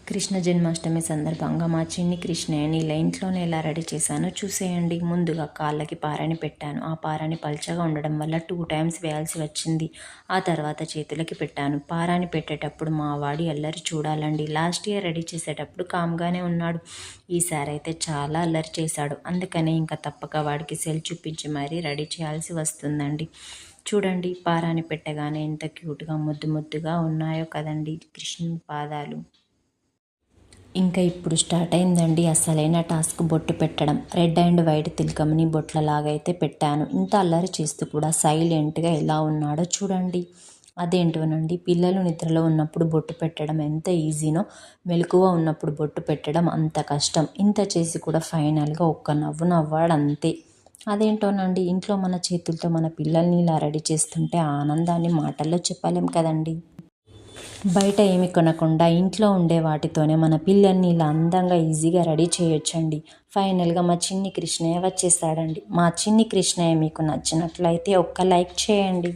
కృష్ణ జన్మాష్టమి సందర్భంగా మా చిన్ని కృష్ణయ్యని ఇలా ఇంట్లోనే ఎలా రెడీ చేశానో చూసేయండి. ముందుగా కాళ్ళకి పారని పెట్టాను. ఆ పారని పల్చగా ఉండడం వల్ల 2 టైమ్స్ వేయాల్సి వచ్చింది. ఆ తర్వాత చేతులకి పెట్టాను. పారాని పెట్టేటప్పుడు మా వాడి అల్లరి చూడాలండి. లాస్ట్ ఇయర్ రెడీ చేసేటప్పుడు కామ్గానే ఉన్నాడు. ఈసారి అయితే చాలా అల్లరి చేశాడు. అందుకనే ఇంకా తప్పక వాడికి సెల్ చూపించి మరీ రెడీ చేయాల్సి వస్తుందండి. చూడండి, పారాని పెట్టగానే ఎంత క్యూట్గా ముద్దు ముద్దుగా ఉన్నాయో కదండి కృష్ణుని పాదాలు. ఇంకా ఇప్పుడు స్టార్ట్ అయిందండి అసలైన టాస్క్, బొట్టు పెట్టడం. రెడ్ అండ్ వైట్ తిలకమ్ని బొట్లలాగైతే పెట్టాను. ఇంత అల్లరి చేస్తూ కూడా సైలెంట్గా ఎలా ఉన్నాడో చూడండి. అదేంటోనండి, పిల్లలు నిద్రలో ఉన్నప్పుడు బొట్టు పెట్టడం ఎంత ఈజీనో, మెలకువ ఉన్నప్పుడు బొట్టు పెట్టడం అంత కష్టం. ఇంత చేసి కూడా ఫైనల్గా ఒక్క నవ్వు నవ్వాడు అంతే. అదేంటోనండి, ఇంట్లో మన చేతులతో మన పిల్లల్ని ఇలా రెడీ చేస్తుంటే ఆనందాన్ని మాటల్లో చెప్పలేం కదండి. బయట ఏమి కొనకుండా ఇంట్లో ఉండే వాటితోనే మన పిల్లల్ని ఇలా అందంగా ఈజీగా రెడీ చేయొచ్చండి. ఫైనల్గా మా చిన్ని కృష్ణయ్య వచ్చేసాడండి. మా చిన్ని కృష్ణయ్య మీకు నచ్చినట్లయితే ఒక్క లైక్ చేయండి.